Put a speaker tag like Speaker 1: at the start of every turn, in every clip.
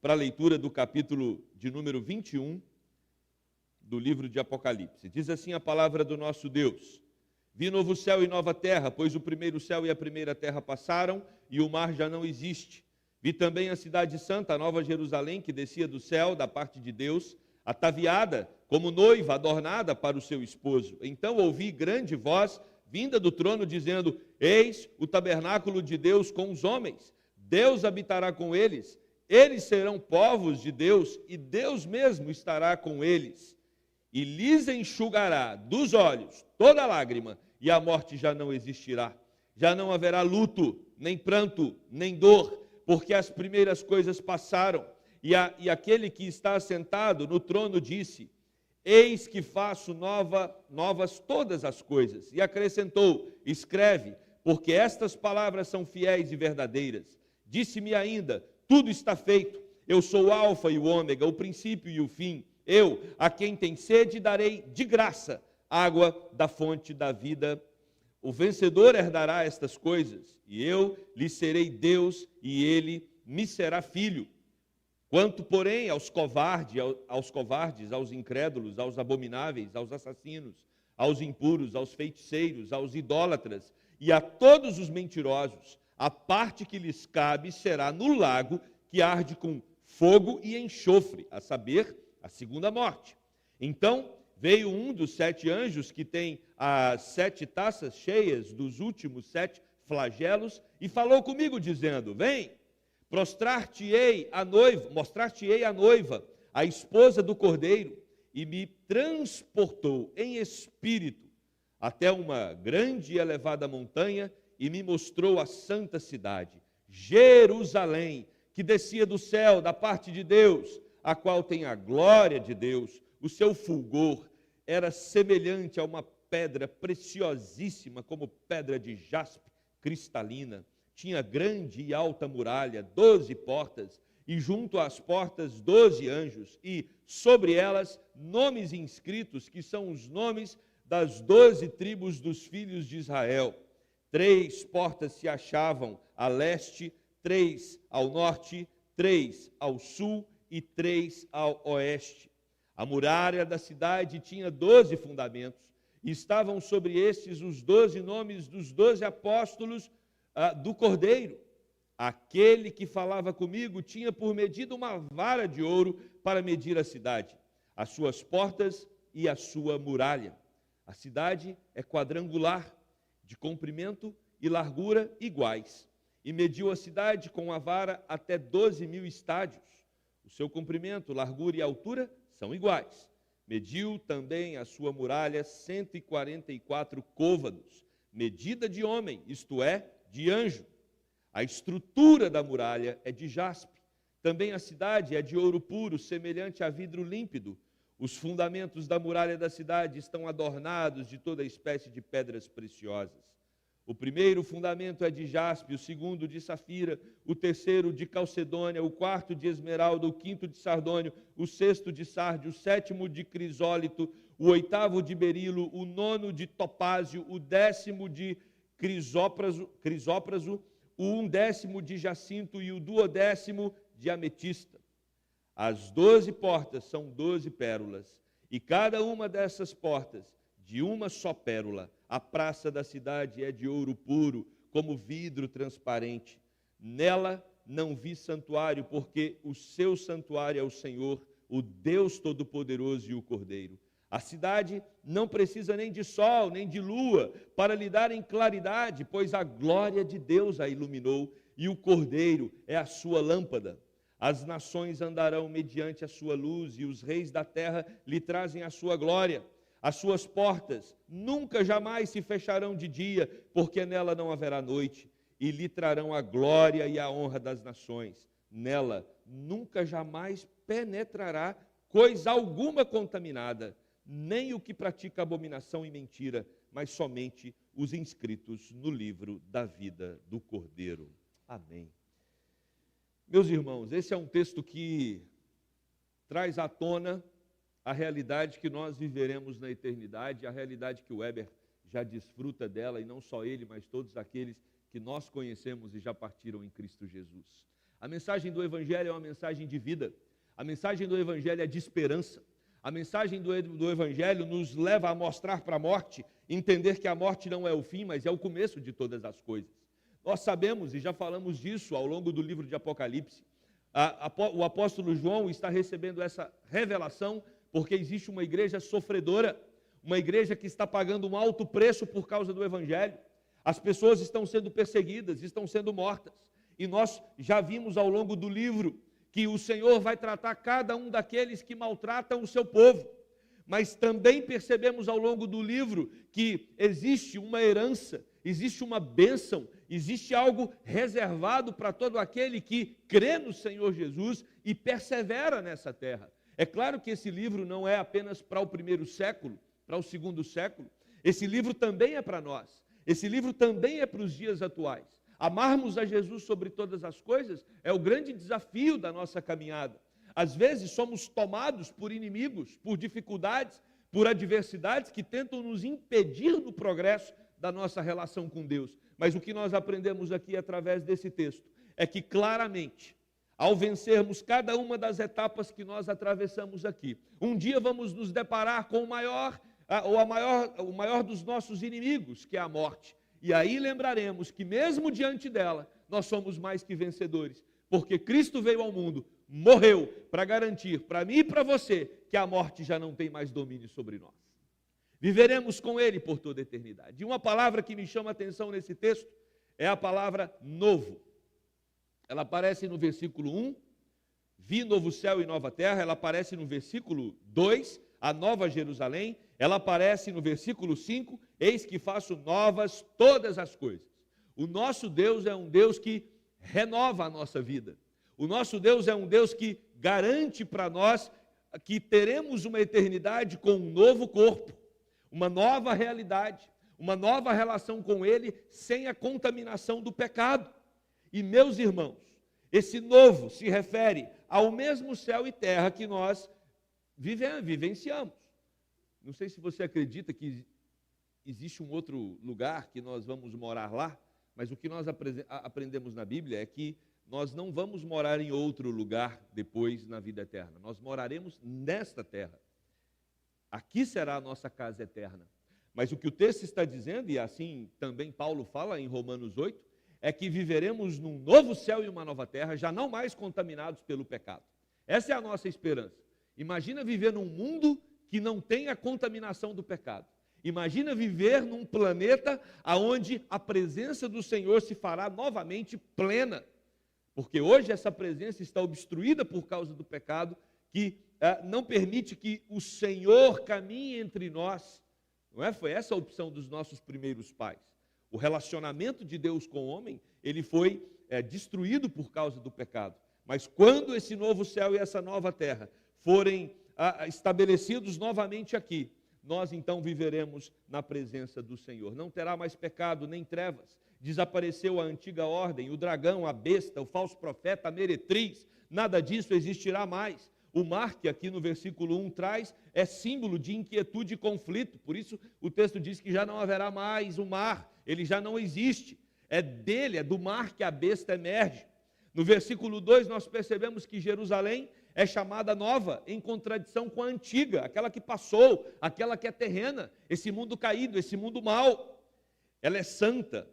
Speaker 1: para a leitura do capítulo de número 21 do livro de Apocalipse. Diz assim a palavra do nosso Deus: Vi novo céu e nova terra, pois o primeiro céu e a primeira terra passaram e o mar já não existe. Vi também a cidade santa, a nova Jerusalém, que descia do céu, da parte de Deus, ataviada como noiva adornada para o seu esposo. Então ouvi grande voz vinda do trono dizendo: Eis o tabernáculo de Deus com os homens. Deus habitará com eles. Eles serão povos de Deus e Deus mesmo estará com eles. E lhes enxugará dos olhos toda lágrima, e a morte já não existirá. Já não haverá luto, nem pranto, nem dor, porque as primeiras coisas passaram. E aquele que está assentado no trono disse: Eis que faço novas todas as coisas. E acrescentou: Escreve, porque estas palavras são fiéis e verdadeiras. Disse-me ainda: Tudo está feito. Eu sou o Alfa e o Ômega, o princípio e o fim. Eu, a quem tem sede, darei de graça água da fonte da vida. O vencedor herdará estas coisas, e eu lhe serei Deus, e ele me será filho. Quanto, porém, aos covardes, aos incrédulos, aos abomináveis, aos assassinos, aos impuros, aos feiticeiros, aos idólatras e a todos os mentirosos, a parte que lhes cabe será no lago que arde com fogo e enxofre, a saber, a segunda morte. Então veio um dos 7 anjos que tem as 7 taças cheias dos últimos 7 flagelos e falou comigo dizendo: Vem, mostrar-te-ei a noiva, a esposa do Cordeiro. E me transportou em espírito até uma grande e elevada montanha e me mostrou a santa cidade, Jerusalém, que descia do céu, da parte de Deus, a qual tem a glória de Deus. O seu fulgor era semelhante a uma pedra preciosíssima, como pedra de jaspe cristalina. Tinha grande e alta muralha, 12 portas, e junto às portas 12 anjos, e sobre elas nomes inscritos, que são os nomes das 12 tribos dos filhos de Israel. 3 portas se achavam a leste, 3 ao norte, 3 ao sul e 3 ao oeste. A muralha da cidade tinha 12 fundamentos, e estavam sobre estes os 12 nomes dos 12 apóstolos do Cordeiro. Aquele que falava comigo tinha por medida uma vara de ouro para medir a cidade, as suas portas e a sua muralha. A cidade é quadrangular, de comprimento e largura iguais, e mediu a cidade com a vara até 12.000 estádios. O seu comprimento, largura e altura são iguais. Mediu também a sua muralha 144 côvados, medida de homem, isto é, de anjo. A estrutura da muralha é de jaspe. Também a cidade é de ouro puro, semelhante a vidro límpido. Os fundamentos da muralha da cidade estão adornados de toda espécie de pedras preciosas. O primeiro fundamento é de jaspe, o segundo de safira, o terceiro de calcedônia, o quarto de esmeralda, o quinto de sardônio, o sexto de sárdio, o sétimo de crisólito, o oitavo de berilo, o nono de topázio, o 10º de crisópraso, o 11º de jacinto e o 12º de ametista. As 12 portas são 12 pérolas, e cada uma dessas portas de uma só pérola. A praça da cidade é de ouro puro, como vidro transparente. Nela não vi santuário, porque o seu santuário é o Senhor, o Deus Todo-Poderoso e o Cordeiro. A cidade não precisa nem de sol, nem de lua, para lhe darem claridade, pois a glória de Deus a iluminou, e o Cordeiro é a sua lâmpada. As nações andarão mediante a sua luz, e os reis da terra lhe trazem a sua glória. As suas portas nunca jamais se fecharão de dia, porque nela não haverá noite, e lhe trarão a glória e a honra das nações. Nela nunca jamais penetrará coisa alguma contaminada, nem o que pratica abominação e mentira, mas somente os inscritos no livro da vida do Cordeiro. Amém. Meus irmãos, esse é um texto que traz à tona a realidade que nós viveremos na eternidade, a realidade que o Weber já desfruta dela, e não só ele, mas todos aqueles que nós conhecemos e já partiram em Cristo Jesus. A mensagem do Evangelho é uma mensagem de vida. A mensagem do Evangelho é de esperança. A mensagem do Evangelho nos leva a mostrar para a morte, entender que a morte não é o fim, mas é o começo de todas as coisas. Nós sabemos, e já falamos disso ao longo do livro de Apocalipse, o apóstolo João está recebendo essa revelação porque existe uma igreja sofredora, uma igreja que está pagando um alto preço por causa do Evangelho. As pessoas estão sendo perseguidas, estão sendo mortas. E nós já vimos ao longo do livro que o Senhor vai tratar cada um daqueles que maltratam o seu povo. Mas também percebemos ao longo do livro que existe uma herança, existe uma bênção, existe algo reservado para todo aquele que crê no Senhor Jesus e persevera nessa terra. É claro que esse livro não é apenas para o primeiro século, para o segundo século. Esse livro também é para nós. Esse livro também é para os dias atuais. Amarmos a Jesus sobre todas as coisas é o grande desafio da nossa caminhada. Às vezes somos tomados por inimigos, por dificuldades, por adversidades que tentam nos impedir no progresso da nossa relação com Deus. Mas o que nós aprendemos aqui através desse texto é que claramente, ao vencermos cada uma das etapas que nós atravessamos aqui, um dia vamos nos deparar com o maior dos nossos inimigos, que é a morte. E aí lembraremos que mesmo diante dela, nós somos mais que vencedores, porque Cristo veio ao mundo, morreu para garantir para mim e para você que a morte já não tem mais domínio sobre nós. Viveremos com Ele por toda a eternidade. E uma palavra que me chama a atenção nesse texto é a palavra novo. Ela aparece no versículo 1, vi novo céu e nova terra. Ela aparece no versículo 2, a nova Jerusalém. Ela aparece no versículo 5, eis que faço novas todas as coisas. O nosso Deus é um Deus que renova a nossa vida. O nosso Deus é um Deus que garante para nós que teremos uma eternidade com um novo corpo, uma nova realidade, uma nova relação com Ele, sem a contaminação do pecado. E, meus irmãos, esse novo se refere ao mesmo céu e terra que nós vivenciamos. Não sei se você acredita que existe um outro lugar que nós vamos morar lá, mas o que nós aprendemos na Bíblia é que nós não vamos morar em outro lugar depois na vida eterna. Nós moraremos nesta terra. Aqui será a nossa casa eterna. Mas o que o texto está dizendo, e assim também Paulo fala em Romanos 8, é que viveremos num novo céu e uma nova terra, já não mais contaminados pelo pecado. Essa é a nossa esperança. Imagina viver num mundo que não tem a contaminação do pecado. Imagina viver num planeta onde a presença do Senhor se fará novamente plena. Porque hoje essa presença está obstruída por causa do pecado, que não permite que o Senhor caminhe entre nós. Não é? Foi essa a opção dos nossos primeiros pais. O relacionamento de Deus com o homem, ele foi destruído por causa do pecado. Mas quando esse novo céu e essa nova terra forem estabelecidos novamente aqui, nós então viveremos na presença do Senhor. Não terá mais pecado nem trevas. Desapareceu a antiga ordem, o dragão, a besta, o falso profeta, a meretriz. Nada disso existirá mais. O mar, que aqui no versículo 1 traz, é símbolo de inquietude e conflito. Por isso o texto diz que já não haverá mais o mar. Ele já não existe. É dele, é do mar que a besta emerge. No versículo 2 nós percebemos que Jerusalém é chamada nova, em contradição com a antiga, aquela que passou, aquela que é terrena, esse mundo caído, esse mundo mau. Ela é santa,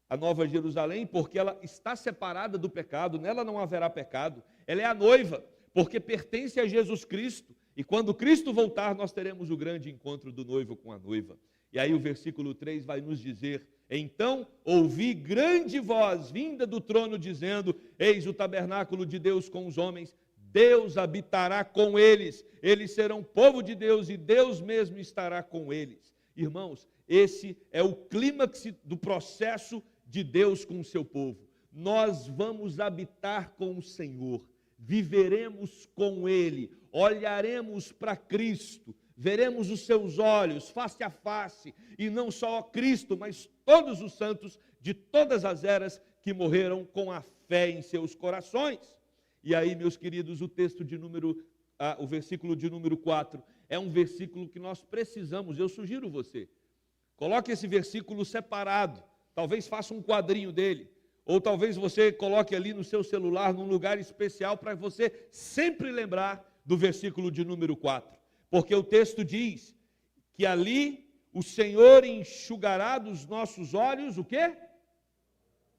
Speaker 1: a nova Jerusalém, porque ela está separada do pecado, nela não haverá pecado. Ela é a noiva, porque pertence a Jesus Cristo, e quando Cristo voltar, nós teremos o grande encontro do noivo com a noiva. E aí o versículo 3 vai nos dizer: então ouvi grande voz vinda do trono dizendo, eis o tabernáculo de Deus com os homens, Deus habitará com eles, eles serão povo de Deus e Deus mesmo estará com eles. Irmãos, esse é o clímax do processo de Deus com o seu povo. Nós vamos habitar com o Senhor, viveremos com Ele, olharemos para Cristo, veremos os seus olhos face a face, e não só Cristo, mas todos os santos de todas as eras que morreram com a fé em seus corações. E aí, meus queridos, o versículo de número 4 é um versículo que nós precisamos, eu sugiro você, coloque esse versículo separado, talvez faça um quadrinho dele. ou talvez você coloque ali no seu celular, num lugar especial, para você sempre lembrar do versículo de número 4. Porque o texto diz que ali o Senhor enxugará dos nossos olhos o quê?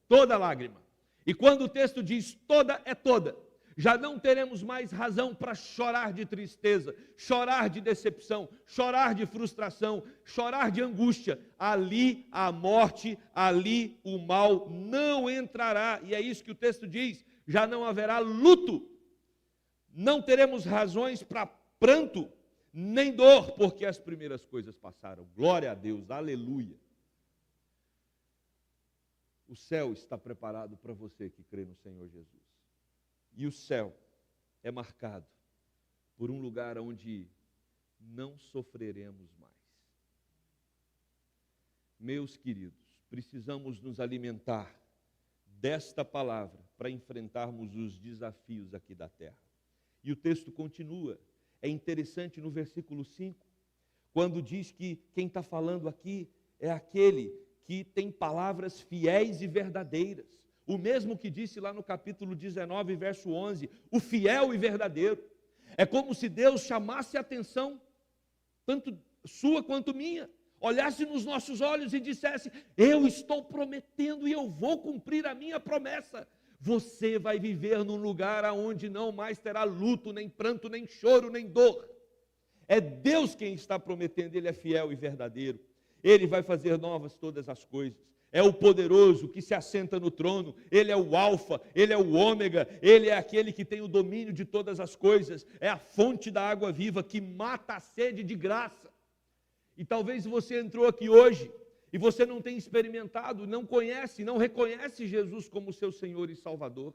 Speaker 1: Toda lágrima. E quando o texto diz toda, é toda. Já não teremos mais razão para chorar de tristeza, chorar de decepção, chorar de frustração, chorar de angústia. Ali a morte, ali o mal não entrará. E é isso que o texto diz: já não haverá luto. Não teremos razões para pranto, nem dor, porque as primeiras coisas passaram. Glória a Deus, aleluia. O céu está preparado para você que crê no Senhor Jesus. E o céu é marcado por um lugar onde não sofreremos mais. Meus queridos, precisamos nos alimentar desta palavra para enfrentarmos os desafios aqui da terra. E o texto continua. É interessante no versículo 5, quando diz que quem está falando aqui é aquele que tem palavras fiéis e verdadeiras. O mesmo que disse lá no capítulo 19, verso 11, o fiel e verdadeiro. É como se Deus chamasse a atenção, tanto sua quanto minha, olhasse nos nossos olhos e dissesse: eu estou prometendo e eu vou cumprir a minha promessa. Você vai viver num lugar onde não mais terá luto, nem pranto, nem choro, nem dor. É Deus quem está prometendo, Ele é fiel e verdadeiro. Ele vai fazer novas todas as coisas. É o poderoso que se assenta no trono. Ele é o alfa, Ele é o ômega. Ele é aquele que tem o domínio de todas as coisas. É a fonte da água viva que mata a sede de graça. E talvez você entrou aqui hoje e você não tem experimentado, não conhece, não reconhece Jesus como seu Senhor e Salvador.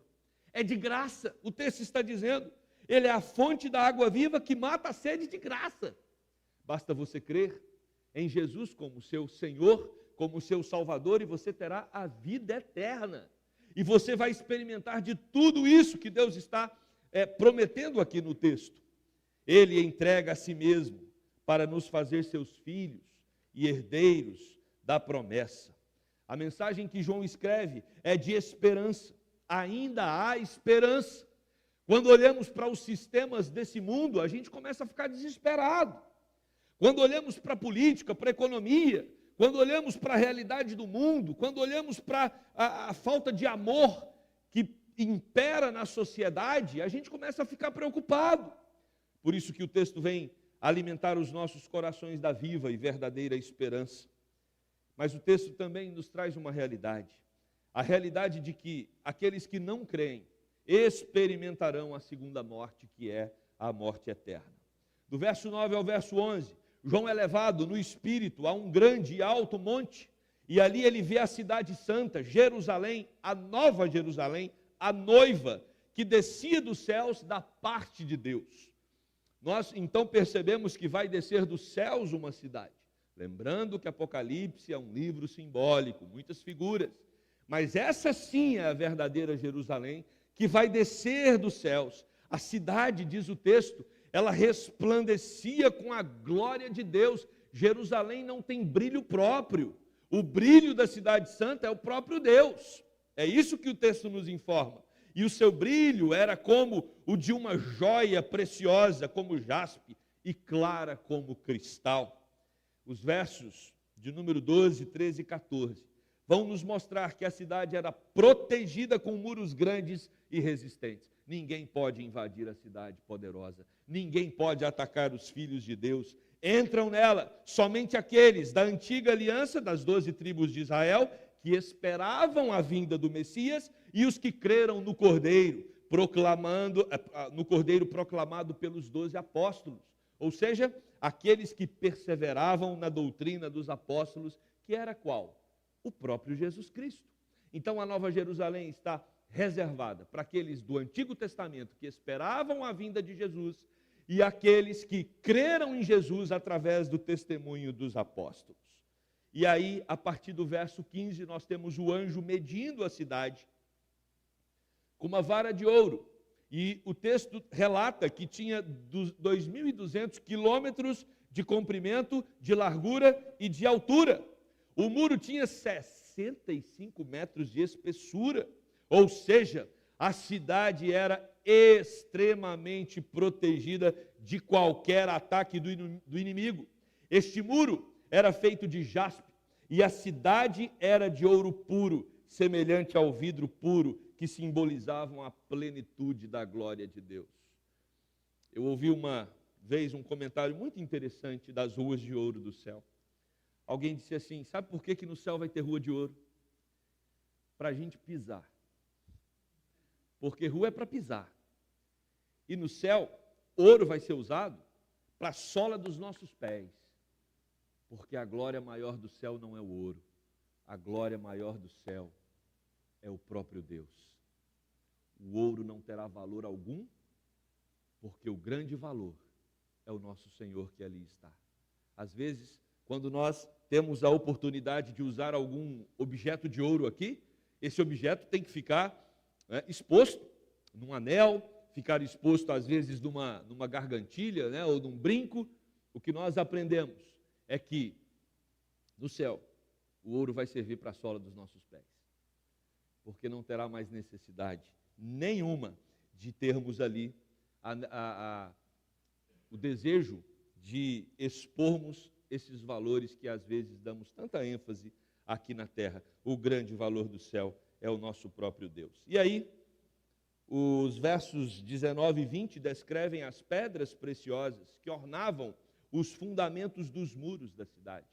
Speaker 1: É de graça, o texto está dizendo. Ele é a fonte da água viva que mata a sede de graça. Basta você crer em Jesus como seu Senhor, como seu Salvador, e você terá a vida eterna. E você vai experimentar de tudo isso que Deus está prometendo aqui no texto. Ele entrega a si mesmo para nos fazer seus filhos e herdeiros da promessa. A mensagem que João escreve é de esperança. Ainda há esperança. Quando olhamos para os sistemas desse mundo, a gente começa a ficar desesperado. Quando olhamos para a política, para a economia, quando olhamos para a realidade do mundo, quando olhamos para a falta de amor que impera na sociedade, a gente começa a ficar preocupado. Por isso que o texto vem alimentar os nossos corações da viva e verdadeira esperança. Mas o texto também nos traz uma realidade. A realidade de que aqueles que não creem experimentarão a segunda morte, que é a morte eterna. Do verso 9 ao verso 11, João é levado no espírito a um grande e alto monte, e ali ele vê a cidade santa, Jerusalém, a nova Jerusalém, a noiva, que descia dos céus da parte de Deus. Nós então percebemos que vai descer dos céus uma cidade. Lembrando que Apocalipse é um livro simbólico, muitas figuras. Mas essa sim é a verdadeira Jerusalém, que vai descer dos céus. A cidade, diz o texto, ela resplandecia com a glória de Deus. Jerusalém não tem brilho próprio. O brilho da cidade santa é o próprio Deus. É isso que o texto nos informa. E o seu brilho era como o de uma joia preciosa, como jaspe, e clara como cristal. Os versos de número 12, 13 e 14 vão nos mostrar que a cidade era protegida com muros grandes e resistentes. Ninguém pode invadir a cidade poderosa. Ninguém pode atacar os filhos de Deus. Entram nela somente aqueles da antiga aliança, das 12 tribos de Israel, que esperavam a vinda do Messias, e os que creram no Cordeiro, proclamado pelos 12 apóstolos. Ou seja, aqueles que perseveravam na doutrina dos apóstolos, que era qual? O próprio Jesus Cristo. Então a Nova Jerusalém está reservada para aqueles do Antigo Testamento que esperavam a vinda de Jesus e aqueles que creram em Jesus através do testemunho dos apóstolos. E aí, a partir do verso 15, nós temos o anjo medindo a cidade com uma vara de ouro. E o texto relata que tinha 2.200 quilômetros de comprimento, de largura e de altura. O muro tinha 60 65 metros de espessura. Ou seja, a cidade era extremamente protegida de qualquer ataque do inimigo. Este muro era feito de jaspe e a cidade era de ouro puro, semelhante ao vidro puro, que simbolizavam a plenitude da glória de Deus. Eu ouvi uma vez um comentário muito interessante das ruas de ouro do céu. Alguém disse assim: sabe por que no céu vai ter rua de ouro? Para a gente pisar. Porque rua é para pisar. E no céu, ouro vai ser usado para a sola dos nossos pés. Porque a glória maior do céu não é o ouro. A glória maior do céu é o próprio Deus. O ouro não terá valor algum, porque o grande valor é o nosso Senhor que ali está. Às vezes, quando nós temos a oportunidade de usar algum objeto de ouro aqui, esse objeto tem que ficar exposto num anel, ficar exposto às vezes numa gargantilha, ou num brinco. O que nós aprendemos é que no céu o ouro vai servir para a sola dos nossos pés, porque não terá mais necessidade nenhuma de termos ali o desejo de expormos esses valores que às vezes damos tanta ênfase aqui na terra. O grande valor do céu é o nosso próprio Deus. E aí, os versos 19 e 20 descrevem as pedras preciosas que ornavam os fundamentos dos muros da cidade.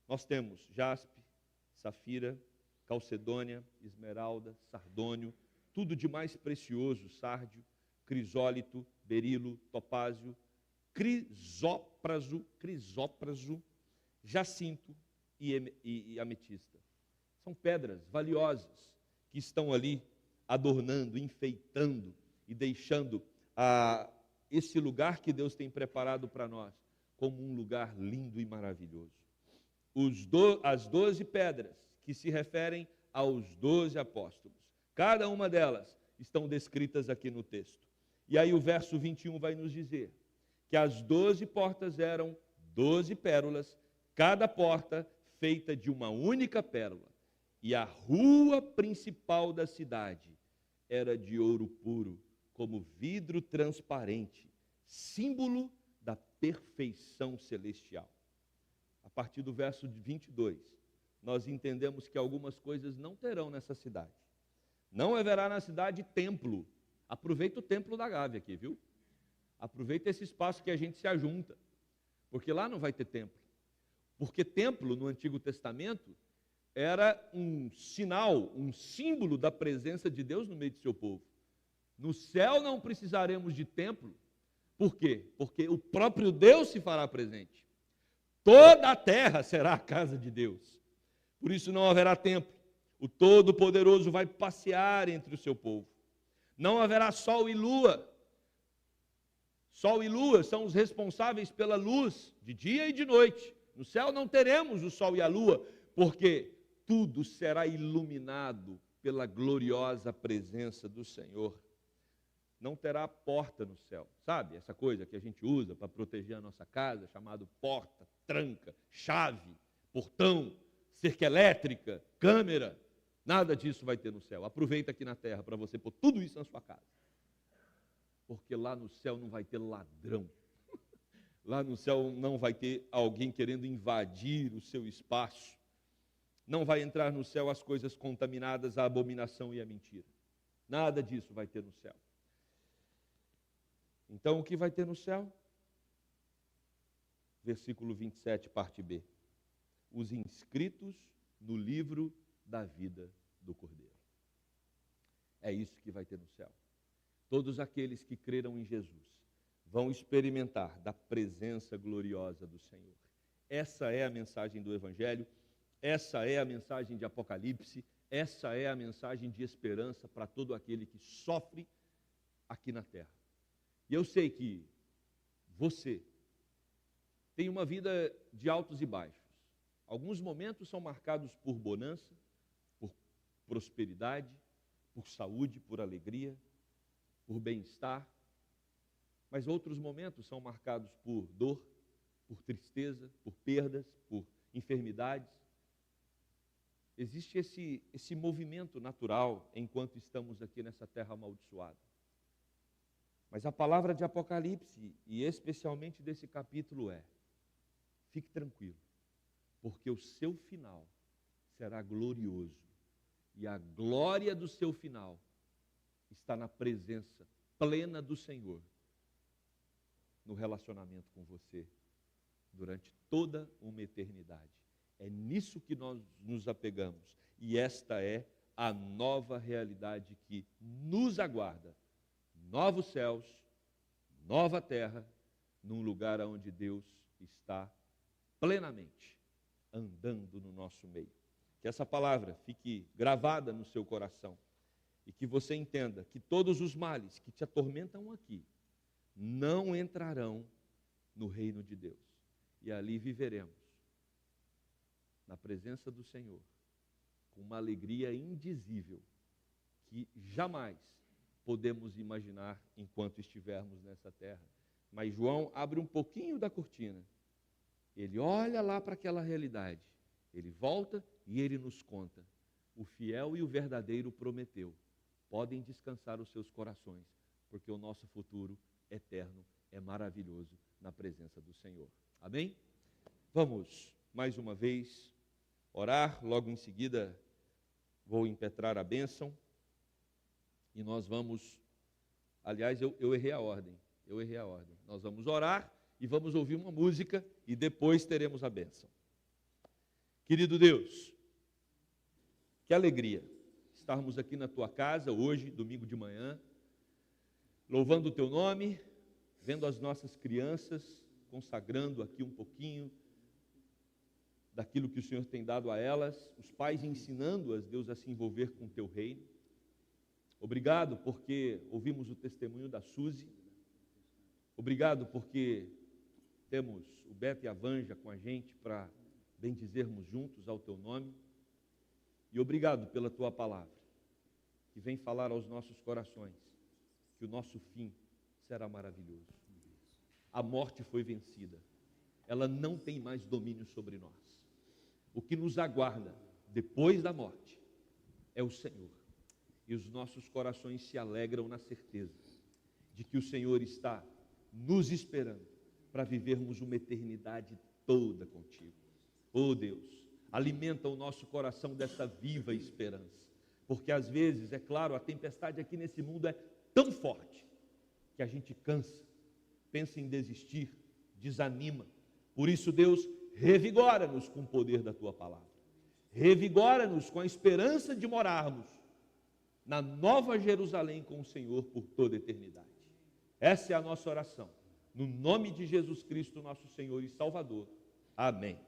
Speaker 1: Nós temos jaspe, safira, calcedônia, esmeralda, sardônio, tudo de mais precioso, sárdio, crisólito, berilo, topázio, crisópraso, jacinto e ametista. São pedras valiosas que estão ali adornando, enfeitando e deixando esse lugar que Deus tem preparado para nós como um lugar lindo e maravilhoso. As 12 pedras que se referem aos 12 apóstolos, cada uma delas estão descritas aqui no texto. E aí o verso 21 vai nos dizer que as 12 portas eram 12 pérolas, cada porta feita de uma única pérola. E a rua principal da cidade era de ouro puro, como vidro transparente, símbolo da perfeição celestial. A partir do verso 22, nós entendemos que algumas coisas não terão nessa cidade. Não haverá na cidade templo. Aproveita o templo da Gávea aqui, viu? Aproveita esse espaço que a gente se ajunta, porque lá não vai ter templo. Porque templo, no Antigo Testamento, era um sinal, um símbolo da presença de Deus no meio do seu povo. No céu não precisaremos de templo. Por quê? Porque o próprio Deus se fará presente. Toda a terra será a casa de Deus. Por isso não haverá templo. O Todo-Poderoso vai passear entre o seu povo. Não haverá sol e lua. Sol e lua são os responsáveis pela luz de dia e de noite. No céu não teremos o sol e a lua, porque tudo será iluminado pela gloriosa presença do Senhor. Não terá porta no céu, sabe? Essa coisa que a gente usa para proteger a nossa casa, chamado porta, tranca, chave, portão, cerca elétrica, câmera. Nada disso vai ter no céu. Aproveita aqui na terra para você pôr tudo isso na sua casa. Porque lá no céu não vai ter ladrão. Lá no céu não vai ter alguém querendo invadir o seu espaço. Não vai entrar no céu as coisas contaminadas, a abominação e a mentira. Nada disso vai ter no céu. Então, o que vai ter no céu? Versículo 27, parte B. Os inscritos no livro da vida do Cordeiro. É isso que vai ter no céu. Todos aqueles que creram em Jesus vão experimentar da presença gloriosa do Senhor. Essa é a mensagem do Evangelho, essa é a mensagem de Apocalipse, essa é a mensagem de esperança para todo aquele que sofre aqui na terra. E eu sei que você tem uma vida de altos e baixos. Alguns momentos são marcados por bonança, por prosperidade, por saúde, por alegria, por bem-estar. Mas outros momentos são marcados por dor, por tristeza, por perdas, por enfermidades. existe esse movimento natural enquanto estamos aqui nessa terra amaldiçoada. Mas a palavra de Apocalipse, e especialmente desse capítulo fique tranquilo, porque o seu final será glorioso. E a glória do seu final está na presença plena do Senhor, no relacionamento com você, durante toda uma eternidade. É nisso que nós nos apegamos. E esta é a nova realidade que nos aguarda. Novos céus, nova terra, num lugar onde Deus está plenamente andando no nosso meio. Que essa palavra fique gravada no seu coração e que você entenda que todos os males que te atormentam aqui não entrarão no reino de Deus. E ali viveremos na presença do Senhor, com uma alegria indizível que jamais podemos imaginar enquanto estivermos nessa terra. Mas João abre um pouquinho da cortina. Ele olha lá para aquela realidade. Ele volta e ele nos conta. O fiel e o verdadeiro prometeu. Podem descansar os seus corações, porque o nosso futuro eterno é maravilhoso na presença do Senhor. Amém? Vamos, mais uma vez, orar. Logo em seguida, vou impetrar a bênção. E nós vamos... Aliás, eu errei a ordem. Nós vamos orar e vamos ouvir uma música e depois teremos a bênção. Querido Deus, que alegria estarmos aqui na tua casa hoje, domingo de manhã, louvando o teu nome, vendo as nossas crianças, consagrando aqui um pouquinho daquilo que o Senhor tem dado a elas, os pais ensinando-as, Deus, a se envolver com o teu reino. Obrigado porque ouvimos o testemunho da Suzy. Obrigado porque temos o Beto e a Vanja com a gente para bendizermos juntos ao teu nome. E obrigado pela tua palavra, que vem falar aos nossos corações que o nosso fim será maravilhoso. A morte foi vencida. Ela não tem mais domínio sobre nós. O que nos aguarda depois da morte é o Senhor. E os nossos corações se alegram na certeza de que o Senhor está nos esperando para vivermos uma eternidade toda contigo. Oh Deus, alimenta o nosso coração dessa viva esperança. Porque às vezes, é claro, a tempestade aqui nesse mundo é tão forte que a gente cansa, pensa em desistir, desanima. Por isso, Deus, revigora-nos com o poder da tua palavra. Revigora-nos com a esperança de morarmos na nova Jerusalém com o Senhor por toda a eternidade. Essa é a nossa oração. No nome de Jesus Cristo, nosso Senhor e Salvador. Amém.